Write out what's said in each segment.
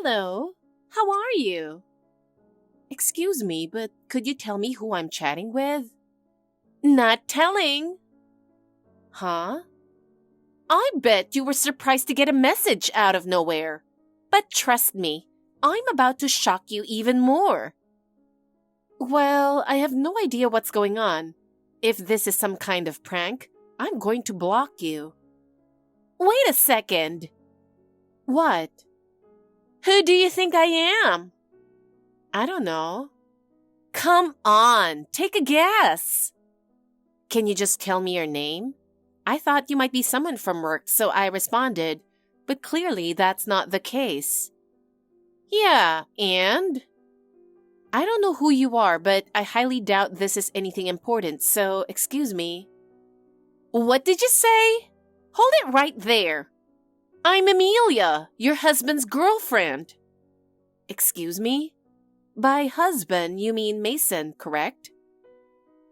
Hello, how are you? Excuse me, but could you tell me who I'm chatting with? Not telling. Huh? I bet you were surprised to get a message out of nowhere. But trust me, I'm about to shock you even more. Well, I have no idea what's going on. If this is some kind of prank, I'm going to block you. Wait a second. What? Who do you think I am? I don't know. Come on, take a guess. Can you just tell me your name? I thought you might be someone from work, so I responded, but clearly that's not the case. Yeah, and? I don't know who you are, but I highly doubt this is anything important, so excuse me. What did you say? Hold it right there. I'm Amelia, your husband's girlfriend. Excuse me? By husband, you mean Mason, correct?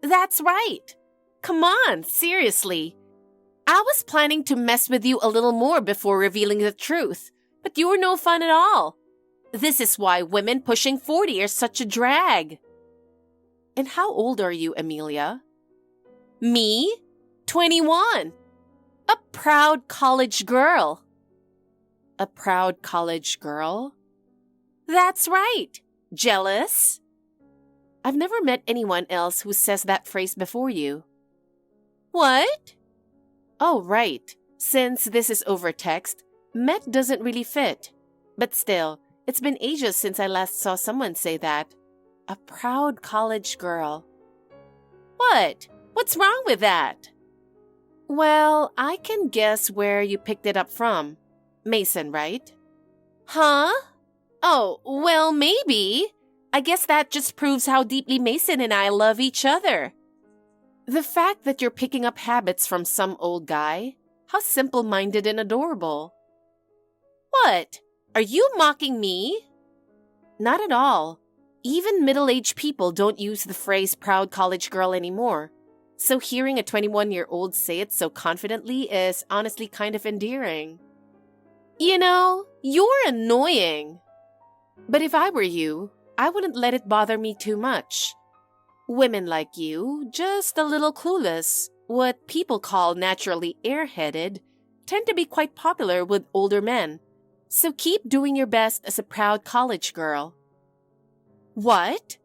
That's right. Come on, seriously. I was planning to mess with you a little more before revealing the truth, but you were no fun at all. This is why women pushing 40 are such a drag. And how old are you, Amelia? Me? 21. A proud college girl. A proud college girl? That's right. Jealous? I've never met anyone else who says that phrase before you. What? Oh, right. Since this is over text, met doesn't really fit. But still, it's been ages since I last saw someone say that. A proud college girl. What? What's wrong with that? Well, I can guess where you picked it up from. Mason, right? Huh? Oh, well, maybe. I guess that just proves how deeply Mason and I love each other. The fact that you're picking up habits from some old guy, how simple-minded and adorable. What? Are you mocking me? Not at all. Even middle-aged people don't use the phrase proud college girl anymore. So hearing a 21-year-old say it so confidently is honestly kind of endearing. You know, you're annoying. But if I were you, I wouldn't let it bother me too much. Women like you, just a little clueless, what people call naturally airheaded, tend to be quite popular with older men. So keep doing your best as a proud college girl. What?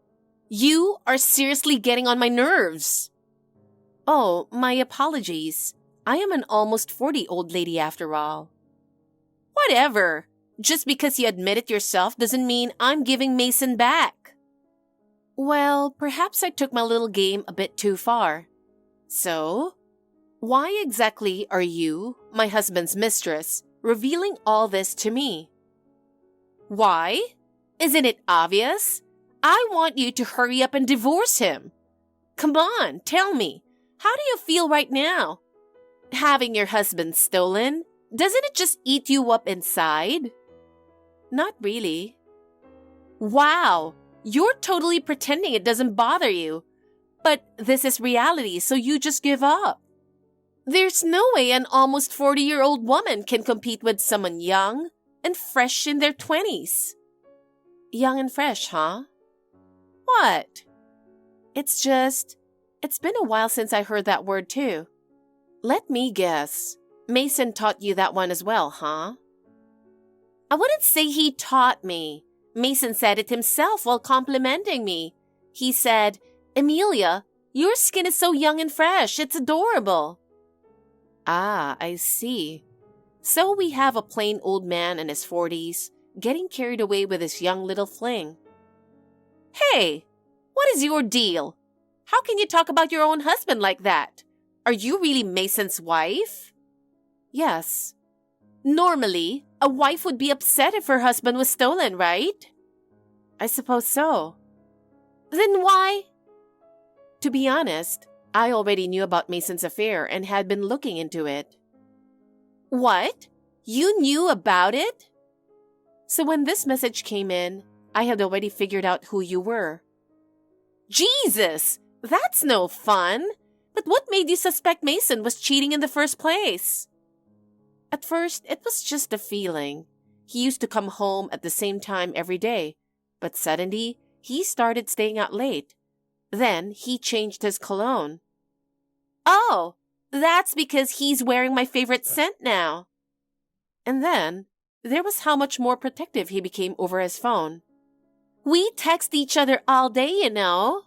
You are seriously getting on my nerves. Oh, my apologies. I am an almost 40 old lady after all. Whatever. Just because you admit it yourself doesn't mean I'm giving Mason back. Well, perhaps I took my little game a bit too far. So, why exactly are you, my husband's mistress, revealing all this to me? Why? Isn't it obvious? I want you to hurry up and divorce him. Come on, tell me. How do you feel right now? Having your husband stolen, doesn't it just eat you up inside? Not really. Wow, you're totally pretending it doesn't bother you. But this is reality, so you just give up. There's no way an almost 40-year-old woman can compete with someone young and fresh in their 20s. Young and fresh, huh? What? It's been a while since I heard that word too. Let me guess. Mason taught you that one as well, huh? I wouldn't say he taught me. Mason said it himself while complimenting me. He said, "Amelia, your skin is so young and fresh, it's adorable." Ah, I see. So we have a plain old man in his 40s, getting carried away with his young little fling. Hey, what is your deal? How can you talk about your own husband like that? Are you really Mason's wife? Yes. Normally, a wife would be upset if her husband was stolen, right? I suppose so. Then why? To be honest, I already knew about Mason's affair and had been looking into it. What? You knew about it? So when this message came in, I had already figured out who you were. Jesus! That's no fun! But what made you suspect Mason was cheating in the first place? At first, it was just a feeling. he used to come home at the same time every day, but suddenly, he started staying out late. Then, he changed his cologne. Oh, that's because he's wearing my favorite scent now. And then, there was how much more protective he became over his phone. We text each other all day, you know.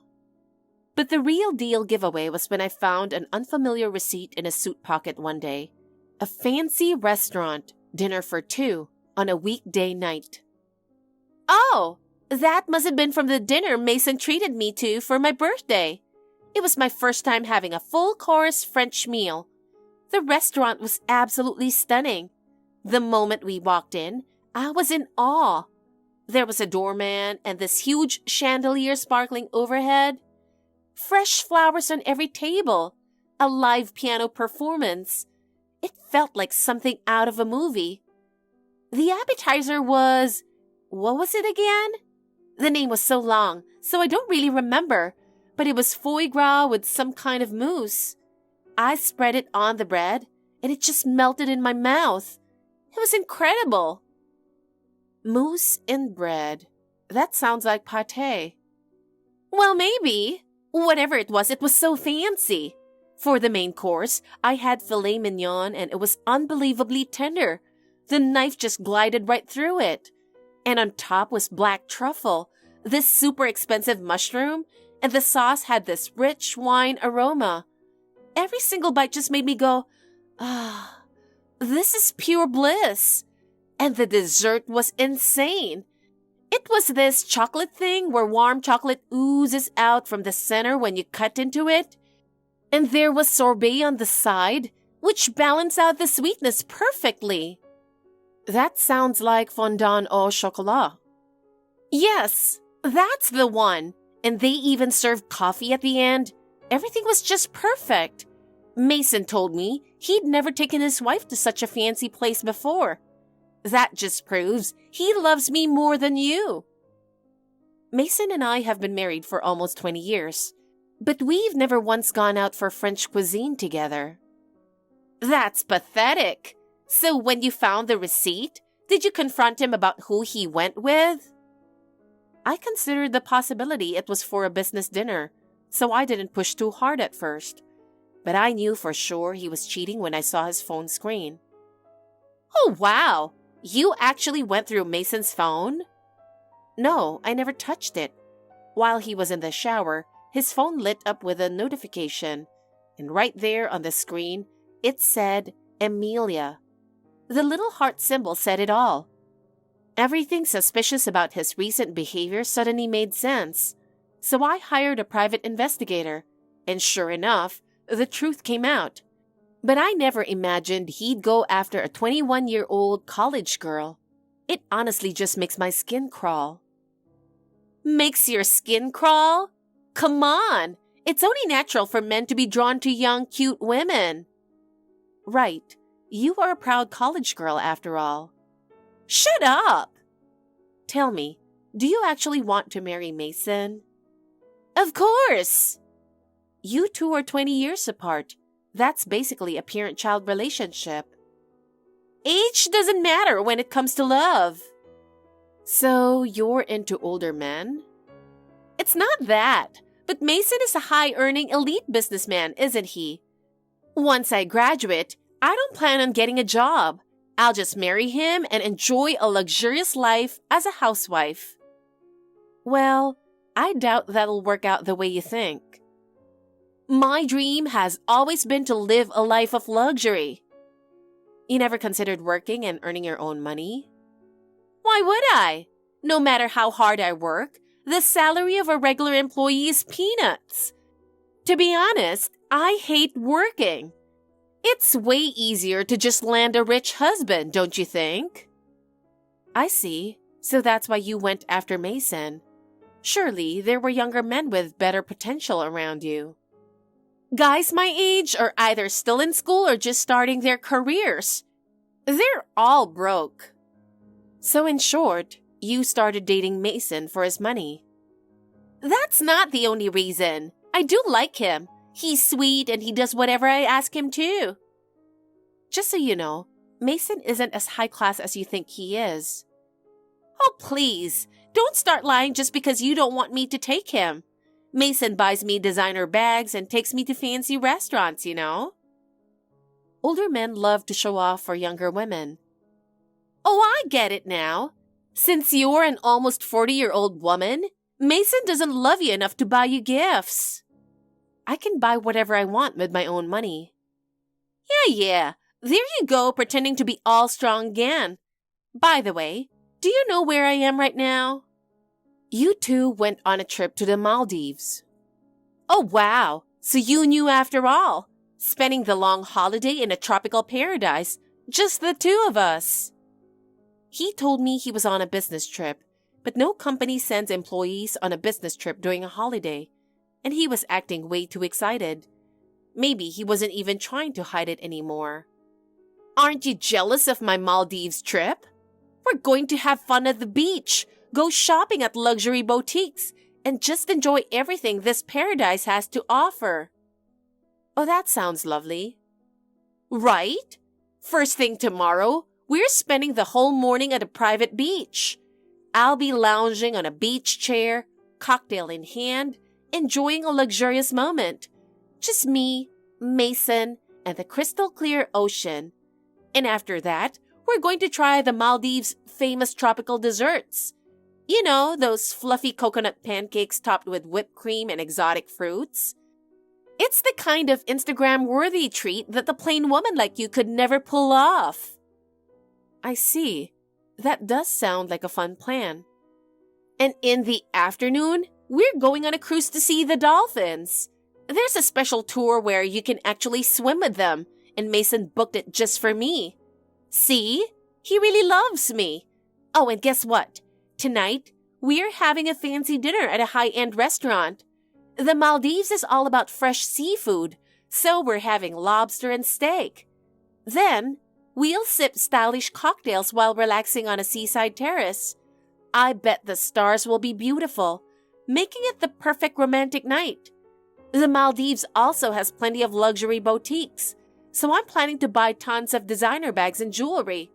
But the real deal giveaway was when I found an unfamiliar receipt in a suit pocket one day. A fancy restaurant, dinner for two, on a weekday night. Oh, that must have been from the dinner Mason treated me to for my birthday. It was my first time having a full-course French meal. The restaurant was absolutely stunning. The moment we walked in, I was in awe. There was a doorman and this huge chandelier sparkling overhead. Fresh flowers on every table. A live piano performance. It felt like something out of a movie. The appetizer was... what was it again? The name was so long, so I don't really remember, but it was foie gras with some kind of mousse. I spread it on the bread, and it just melted in my mouth. It was incredible. Mousse in bread. That sounds like pâté. Well, maybe. Whatever it was so fancy. For the main course, I had filet mignon, and it was unbelievably tender. The knife just glided right through it. And on top was black truffle, this super expensive mushroom, and the sauce had this rich wine aroma. Every single bite just made me go, ah, this is pure bliss. And the dessert was insane. It was this chocolate thing where warm chocolate oozes out from the center when you cut into it. And there was sorbet on the side, which balanced out the sweetness perfectly. That sounds like fondant au chocolat. Yes, that's the one. And they even served coffee at the end. Everything was just perfect. Mason told me he'd never taken his wife to such a fancy place before. That just proves he loves me more than you. Mason and I have been married for almost 20 years, but we've never once gone out for French cuisine together. That's pathetic. So when you found the receipt, did you confront him about who he went with? I considered the possibility it was for a business dinner, so I didn't push too hard at first. But I knew for sure he was cheating when I saw his phone screen. Oh, wow! You actually went through Mason's phone? No, I never touched it. While he was in the shower, his phone lit up with a notification, and right there on the screen, it said, Emilia. The little heart symbol said it all. Everything suspicious about his recent behavior suddenly made sense, so I hired a private investigator, and sure enough, the truth came out. But I never imagined he'd go after a 21-year-old college girl. It honestly just makes my skin crawl. Makes your skin crawl? Come on! It's only natural for men to be drawn to young, cute women. Right. You are a proud college girl after all. Shut up! Tell me, do you actually want to marry Mason? Of course! You two are 20 years apart. That's basically a parent-child relationship. Age doesn't matter when it comes to love. So, you're into older men? It's not that, but Mason is a high-earning elite businessman, isn't he? Once I graduate, I don't plan on getting a job. I'll just marry him and enjoy a luxurious life as a housewife. Well, I doubt that'll work out the way you think. My dream has always been to live a life of luxury. You never considered working and earning your own money? Why would I? No matter how hard I work, the salary of a regular employee is peanuts. To be honest, I hate working. It's way easier to just land a rich husband, don't you think? I see. So that's why you went after Mason. Surely there were younger men with better potential around you. Guys my age are either still in school or just starting their careers. They're all broke. So in short, you started dating Mason for his money. That's not the only reason. I do like him. He's sweet and he does whatever I ask him to. Just so you know, Mason isn't as high class as you think he is. Oh, please, don't start lying just because you don't want me to take him. Mason buys me designer bags and takes me to fancy restaurants, you know? Older men love to show off for younger women. Oh, I get it now. Since you're an almost 40-year-old woman, Mason doesn't love you enough to buy you gifts. I can buy whatever I want with my own money. Yeah. There you go, pretending to be all strong again. By the way, do you know where I am right now? You two went on a trip to the Maldives. Oh, wow. So you knew after all. Spending the long holiday in a tropical paradise, just the two of us. He told me he was on a business trip, but no company sends employees on a business trip during a holiday, and he was acting way too excited. Maybe he wasn't even trying to hide it anymore. Aren't you jealous of my Maldives trip? We're going to have fun at the beach, go shopping at luxury boutiques, and just enjoy everything this paradise has to offer. Oh, that sounds lovely. Right? First thing tomorrow, we're spending the whole morning at a private beach. I'll be lounging on a beach chair, cocktail in hand, enjoying a luxurious moment. Just me, Mason, and the crystal clear ocean. And after that, we're going to try the Maldives' famous tropical desserts. You know, those fluffy coconut pancakes topped with whipped cream and exotic fruits. It's the kind of Instagram-worthy treat that the plain woman like you could never pull off. I see. That does sound like a fun plan. And in the afternoon, we're going on a cruise to see the dolphins. There's a special tour where you can actually swim with them, and Mason booked it just for me. See? He really loves me. Oh, and guess what? Tonight, we're having a fancy dinner at a high-end restaurant. The Maldives is all about fresh seafood, so we're having lobster and steak. Then, we'll sip stylish cocktails while relaxing on a seaside terrace. I bet the stars will be beautiful, making it the perfect romantic night. The Maldives also has plenty of luxury boutiques, so I'm planning to buy tons of designer bags and jewelry.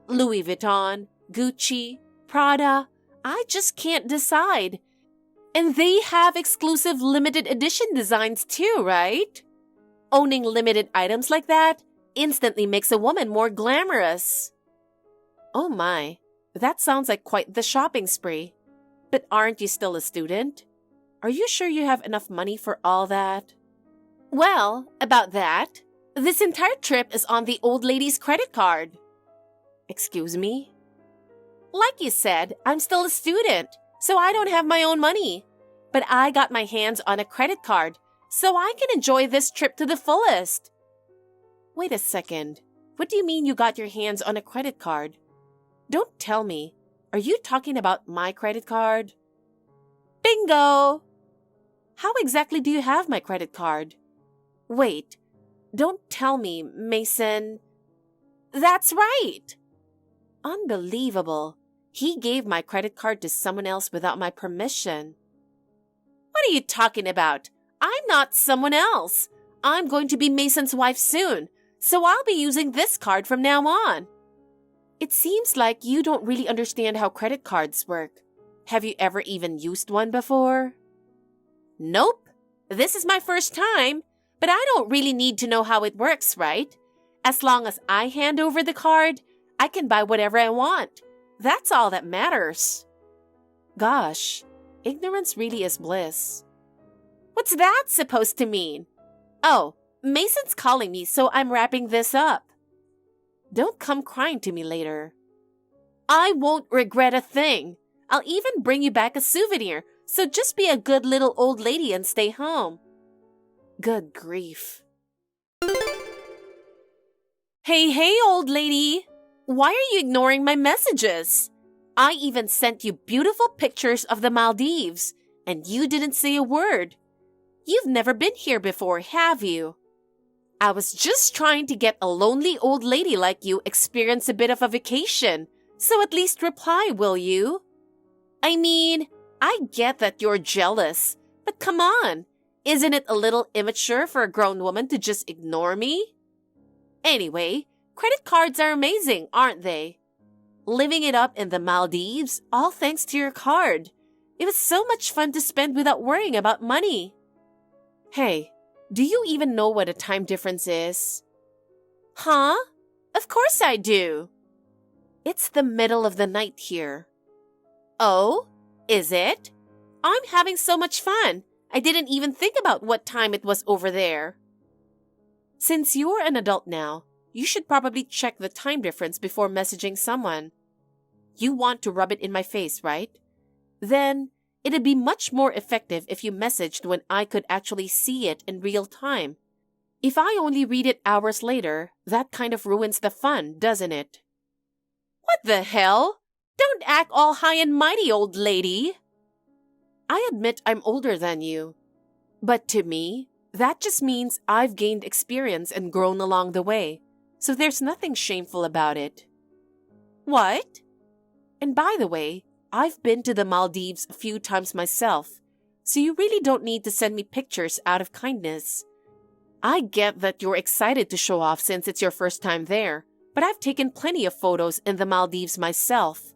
Louis Vuitton, Gucci, Prada, I just can't decide. And they have exclusive limited edition designs too, right? Owning limited items like that instantly makes a woman more glamorous. Oh my, that sounds like quite the shopping spree. But aren't you still a student? Are you sure you have enough money for all that? Well, about that, this entire trip is on the old lady's credit card. Excuse me? Like you said, I'm still a student, so I don't have my own money. But I got my hands on a credit card, so I can enjoy this trip to the fullest. Wait a second. What do you mean you got your hands on a credit card? Don't tell me. Are you talking about my credit card? Bingo! How exactly do you have my credit card? Wait, don't tell me, Mason. That's right! Unbelievable. He gave my credit card to someone else without my permission. What are you talking about? I'm not someone else. I'm going to be Mason's wife soon, so I'll be using this card from now on. It seems like you don't really understand how credit cards work. Have you ever even used one before? Nope. This is my first time, but I don't really need to know how it works, right? As long as I hand over the card, I can buy whatever I want. That's all that matters. Gosh, ignorance really is bliss. What's that supposed to mean? Oh, Mason's calling me, so I'm wrapping this up. Don't come crying to me later. I won't regret a thing. I'll even bring you back a souvenir, so just be a good little old lady and stay home. Good grief. Hey, old lady! Why are you ignoring my messages? I even sent you beautiful pictures of the Maldives, and you didn't say a word. You've never been here before, have you? I was just trying to get a lonely old lady like you experience a bit of a vacation, so at least reply, will you? I mean, I get that you're jealous, but come on, isn't it a little immature for a grown woman to just ignore me? Anyway, Credit cards are amazing, aren't they? Living it up in the Maldives, all thanks to your card. It was so much fun to spend without worrying about money. Hey, do you even know what a time difference is? Huh? Of course I do. It's the middle of the night here. Oh, is it? I'm having so much fun. I didn't even think about what time it was over there. Since you're an adult now, you should probably check the time difference before messaging someone. You want to rub it in my face, right? Then it'd be much more effective if you messaged when I could actually see it in real time. If I only read it hours later, that kind of ruins the fun, doesn't it? What the hell? Don't act all high and mighty, old lady. I admit I'm older than you. But to me, that just means I've gained experience and grown along the way. So there's nothing shameful about it. What? And by the way, I've been to the Maldives a few times myself, so you really don't need to send me pictures out of kindness. I get that you're excited to show off since it's your first time there, but I've taken plenty of photos in the Maldives myself.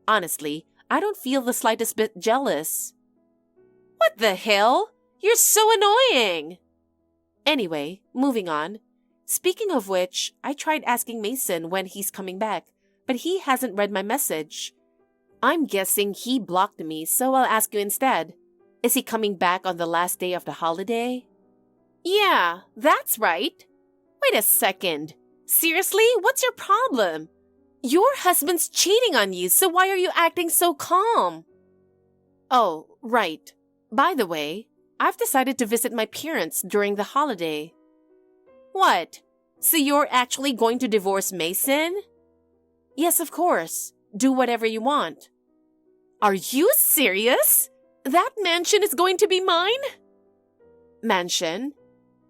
Honestly, I don't feel the slightest bit jealous. What the hell? You're so annoying! Anyway, moving on. Speaking of which, I tried asking Mason when he's coming back, but he hasn't read my message. I'm guessing he blocked me, so I'll ask you instead. Is he coming back on the last day of the holiday? Yeah, that's right. Wait a second. Seriously? What's your problem? Your husband's cheating on you, so why are you acting so calm? Oh, right. By the way, I've decided to visit my parents during the holiday. What? So you're actually going to divorce Mason? Yes, of course. Do whatever you want. Are you serious? That mansion is going to be mine? Mansion?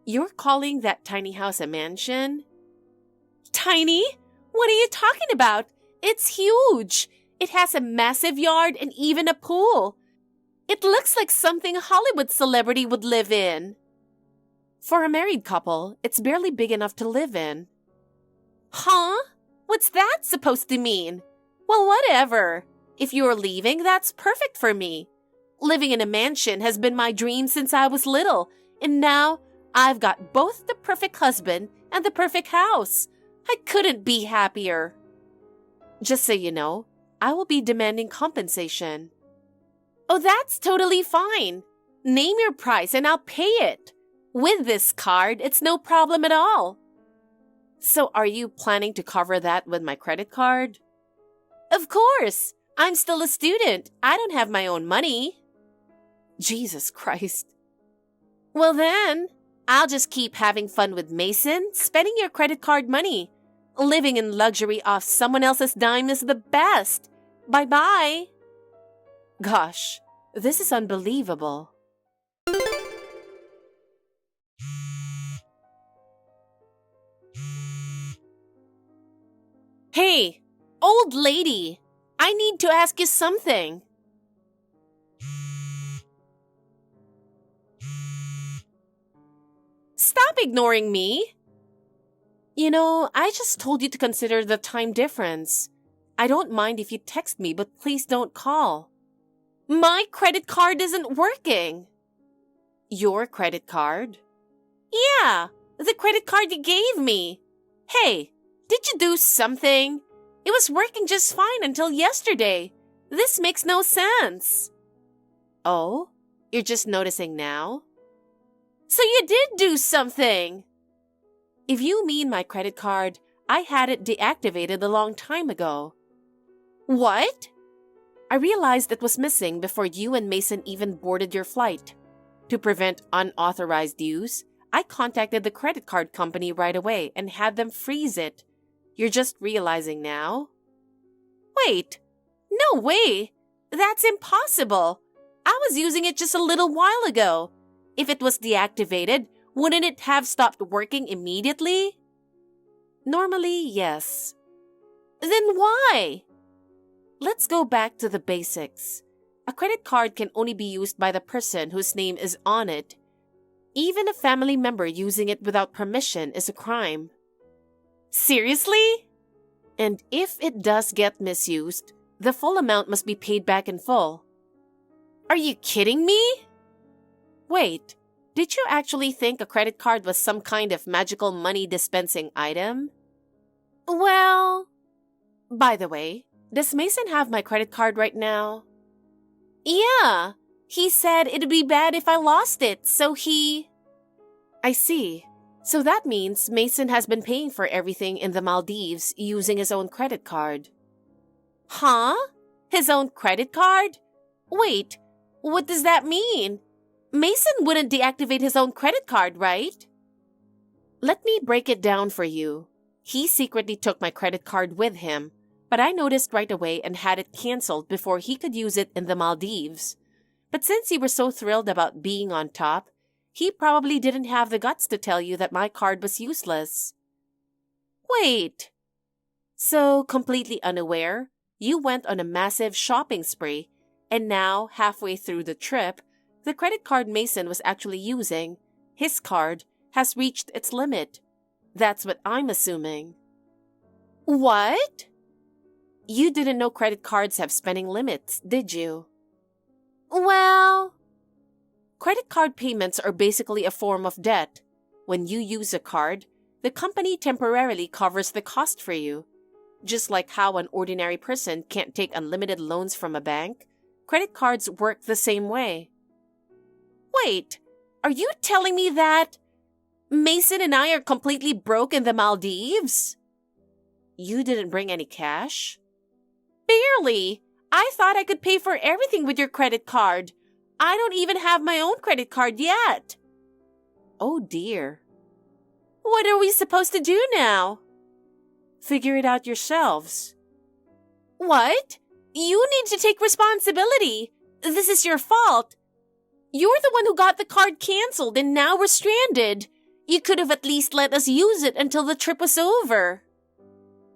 You're calling that tiny house a mansion? Tiny? What are you talking about? It's huge. It has a massive yard and even a pool. It looks like something a Hollywood celebrity would live in. For a married couple, it's barely big enough to live in. Huh? What's that supposed to mean? Well, whatever. If you're leaving, that's perfect for me. Living in a mansion has been my dream since I was little, and now I've got both the perfect husband and the perfect house. I couldn't be happier. Just so you know, I will be demanding compensation. Oh, that's totally fine. Name your price and I'll pay it. With this card, it's no problem at all. So are you planning to cover that with my credit card? Of course. I'm still a student. I don't have my own money. Jesus Christ. Well then, I'll just keep having fun with Mason, spending your credit card money. Living in luxury off someone else's dime is the best. Bye-bye. Gosh, this is unbelievable. Hey, old lady, I need to ask you something. Stop ignoring me. You know, I just told you to consider the time difference. I don't mind if you text me, but please don't call. My credit card isn't working. Your credit card? Yeah, the credit card you gave me. Hey, did you do something? It was working just fine until yesterday. This makes no sense. Oh, you're just noticing now? So you did do something. If you mean my credit card, I had it deactivated a long time ago. What? I realized it was missing before you and Mason even boarded your flight. To prevent unauthorized use, I contacted the credit card company right away and had them freeze it. You're just realizing now? Wait, no way! That's impossible! I was using it just a little while ago. If it was deactivated, wouldn't it have stopped working immediately? Normally, yes. Then why? Let's go back to the basics. A credit card can only be used by the person whose name is on it. Even a family member using it without permission is a crime. Seriously? And if it does get misused, the full amount must be paid back in full. Are you kidding me? Wait, did you actually think a credit card was some kind of magical money dispensing item? Well, by the way, does Mason have my credit card right now? Yeah, he said it'd be bad if I lost it, so he... I see. So that means Mason has been paying for everything in the Maldives using his own credit card. Huh? His own credit card? Wait, what does that mean? Mason wouldn't deactivate his own credit card, right? Let me break it down for you. He secretly took my credit card with him, but I noticed right away and had it canceled before he could use it in the Maldives. But since you were so thrilled about being on top, he probably didn't have the guts to tell you that my card was useless. Wait. So, completely unaware, you went on a massive shopping spree, and now, halfway through the trip, the credit card Mason was actually using, his card, has reached its limit. That's what I'm assuming. What? You didn't know credit cards have spending limits, did you? Well... Credit card payments are basically a form of debt. When you use a card, the company temporarily covers the cost for you. Just like how an ordinary person can't take unlimited loans from a bank, credit cards work the same way. Wait, are you telling me that Mason and I are completely broke in the Maldives? You didn't bring any cash? Barely. I thought I could pay for everything with your credit card. I don't even have my own credit card yet. Oh dear. What are we supposed to do now? Figure it out yourselves. What? You need to take responsibility. This is your fault. You're the one who got the card canceled and now we're stranded. You could have at least let us use it until the trip was over.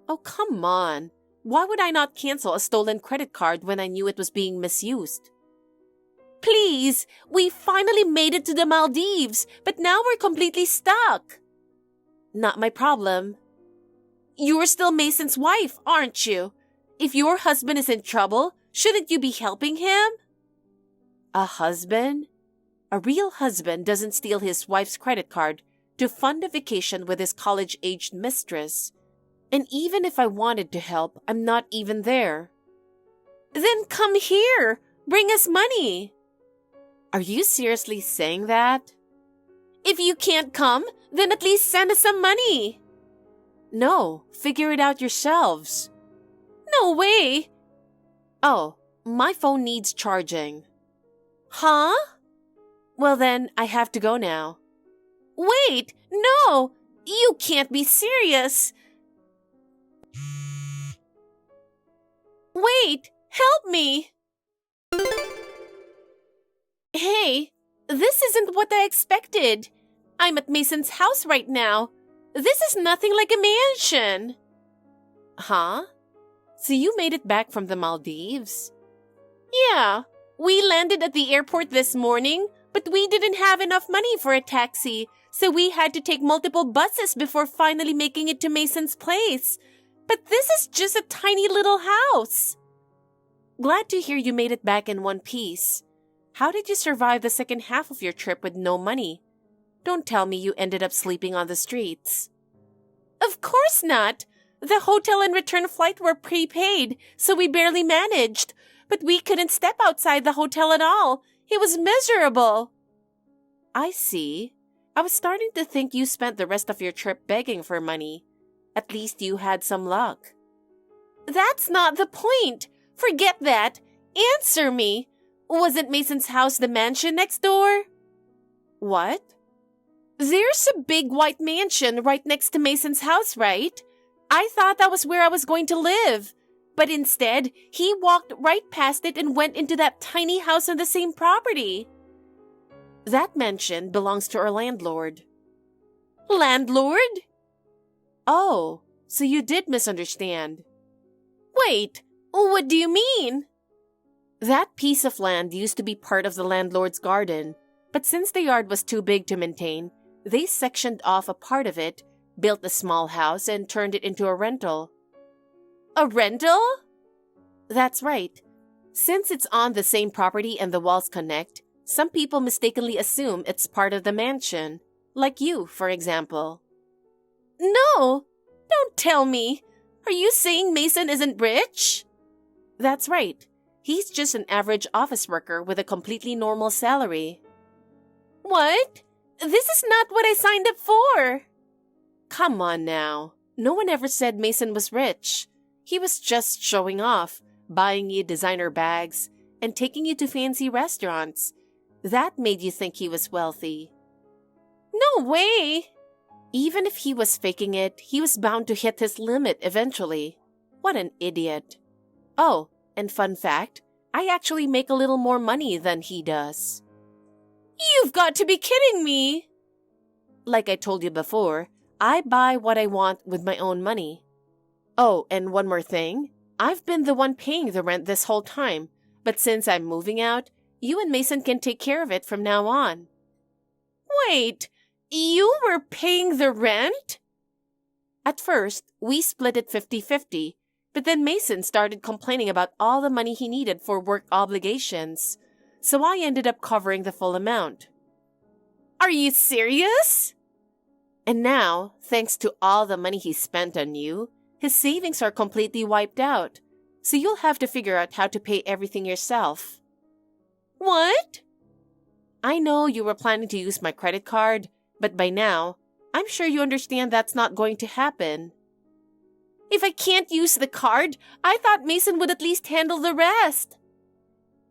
Oh, come on. Why would I not cancel a stolen credit card when I knew it was being misused? Please, we finally made it to the Maldives, but now we're completely stuck. Not my problem. You're still Mason's wife, aren't you? If your husband is in trouble, shouldn't you be helping him? A husband? A real husband doesn't steal his wife's credit card to fund a vacation with his college-aged mistress. And even if I wanted to help, I'm not even there. Then come here. Bring us money. Are you seriously saying that? If you can't come, then at least send us some money. No, figure it out yourselves. No way. Oh, my phone needs charging. Huh? Well then, I have to go now. Wait, no! You can't be serious! Wait, help me! Hey, this isn't what I expected. I'm at Mason's house right now. This is nothing like a mansion. Huh? So you made it back from the Maldives? Yeah, we landed at the airport this morning, but we didn't have enough money for a taxi, so we had to take multiple buses before finally making it to Mason's place. But this is just a tiny little house. Glad to hear you made it back in one piece. How did you survive the second half of your trip with no money? Don't tell me you ended up sleeping on the streets. Of course not. The hotel and return flight were prepaid, so we barely managed. But we couldn't step outside the hotel at all. It was miserable. I see. I was starting to think you spent the rest of your trip begging for money. At least you had some luck. That's not the point. Forget that. Answer me. Wasn't Mason's house the mansion next door? What? There's a big white mansion right next to Mason's house, right? I thought that was where I was going to live. But instead, he walked right past it and went into that tiny house on the same property. That mansion belongs to our landlord. Landlord? Oh, so you did misunderstand. Wait, what do you mean? That piece of land used to be part of the landlord's garden, but since the yard was too big to maintain, they sectioned off a part of it built a small house, and turned it into a rental. A rental? That's right. Since it's on the same property and the walls connect, some people mistakenly assume it's part of the mansion. Like you, for example. No! Don't tell me! Are you saying Mason isn't rich? That's right. He's just an average office worker with a completely normal salary. What? This is not what I signed up for! Come on now. No one ever said Mason was rich. He was just showing off, buying you designer bags, and taking you to fancy restaurants. That made you think he was wealthy. No way! Even if he was faking it, he was bound to hit his limit eventually. What an idiot. Oh, and fun fact, I actually make a little more money than he does. You've got to be kidding me! Like I told you before, I buy what I want with my own money. Oh, and one more thing. I've been the one paying the rent this whole time, but since I'm moving out, you and Mason can take care of it from now on. Wait, you were paying the rent? At first, we split it 50-50, but then Mason started complaining about all the money he needed for work obligations, so I ended up covering the full amount. Are you serious? And now, thanks to all the money he spent on you, his savings are completely wiped out, so you'll have to figure out how to pay everything yourself. What? I know you were planning to use my credit card, but by now, I'm sure you understand that's not going to happen. If I can't use the card, I thought Mason would at least handle the rest.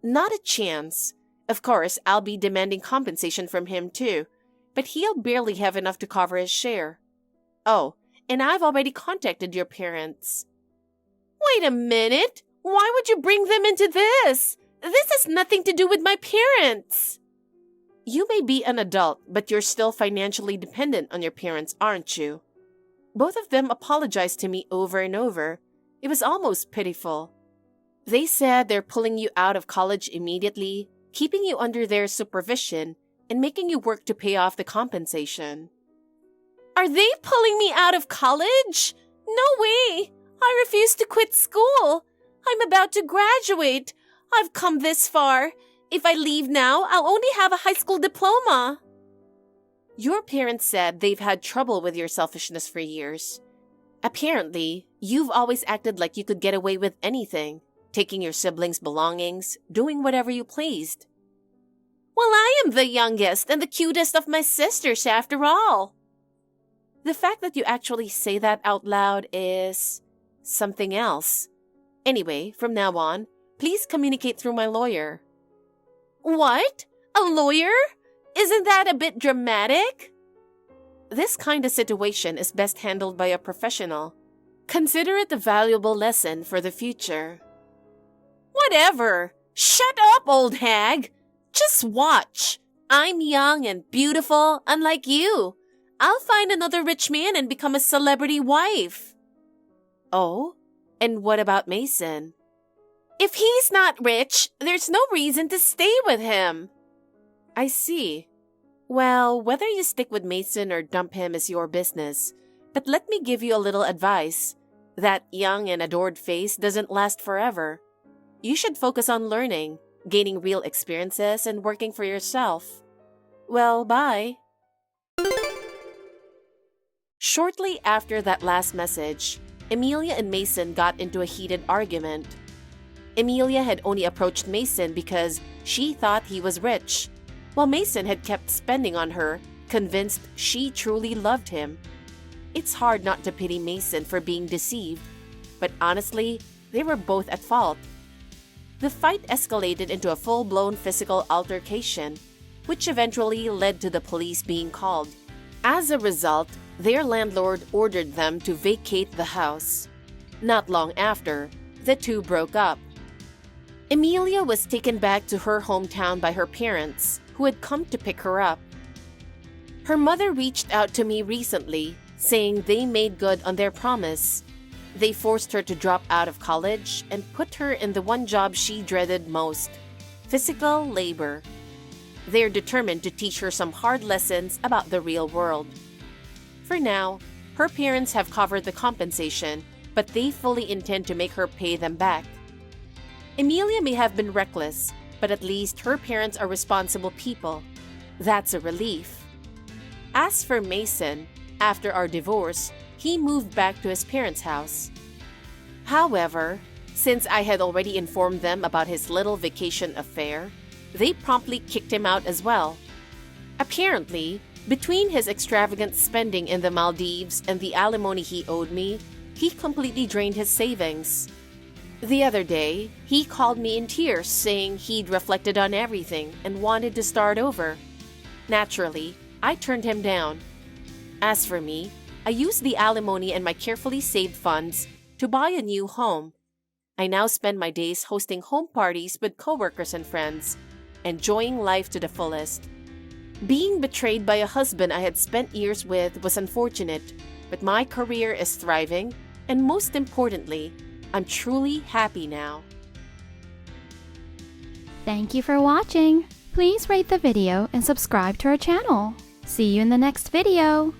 Not a chance. Of course, I'll be demanding compensation from him too, but he'll barely have enough to cover his share. Oh, and I've already contacted your parents. Wait a minute! Why would you bring them into this? This has nothing to do with my parents! You may be an adult, but you're still financially dependent on your parents, aren't you? Both of them apologized to me over and over. It was almost pitiful. They said they're pulling you out of college immediately, keeping you under their supervision, and making you work to pay off the compensation. Are they pulling me out of college? No way! I refuse to quit school. I'm about to graduate. I've come this far. If I leave now, I'll only have a high school diploma. Your parents said they've had trouble with your selfishness for years. Apparently, you've always acted like you could get away with anything, taking your siblings' belongings, doing whatever you pleased. Well, I am the youngest and the cutest of my sisters after all. The fact that you actually say that out loud is something else. Anyway, from now on, please communicate through my lawyer. What? A lawyer? Isn't that a bit dramatic? This kind of situation is best handled by a professional. Consider it a valuable lesson for the future. Whatever. Shut up, old hag. Just watch. I'm young and beautiful, unlike you. I'll find another rich man and become a celebrity wife. Oh? And what about Mason? If he's not rich, there's no reason to stay with him. I see. Well, whether you stick with Mason or dump him is your business. But let me give you a little advice. That young and adored face doesn't last forever. You should focus on learning, gaining real experiences, and working for yourself. Well, bye. Shortly after that last message, Emilia and Mason got into a heated argument. Emilia had only approached Mason because she thought he was rich, while Mason had kept spending on her, convinced she truly loved him. It's hard not to pity Mason for being deceived, but honestly, they were both at fault. The fight escalated into a full-blown physical altercation, which eventually led to the police being called. As a result, their landlord ordered them to vacate the house. Not long after, the two broke up. Emilia was taken back to her hometown by her parents, who had come to pick her up. Her mother reached out to me recently, saying they made good on their promise. They forced her to drop out of college and put her in the one job she dreaded most, physical labor. They're determined to teach her some hard lessons about the real world. For now, Her parents have covered the compensation, but they fully intend to make her pay them back. Emilia may have been reckless, but at least her parents are responsible people. That's a relief. As for Mason, after our divorce, he moved back to his parents' house. However, since I had already informed them about his little vacation affair, they promptly kicked him out as well. Apparently, between his extravagant spending in the Maldives and the alimony he owed me, he completely drained his savings. The other day, he called me in tears saying he'd reflected on everything and wanted to start over. Naturally, I turned him down. As for me, I used the alimony and my carefully saved funds to buy a new home. I now spend my days hosting home parties with coworkers and friends, enjoying life to the fullest. Being betrayed by a husband I had spent years with was unfortunate, but my career is thriving, and most importantly, I'm truly happy now. Thank you for watching. Please rate the video and subscribe to our channel. See you in the next video.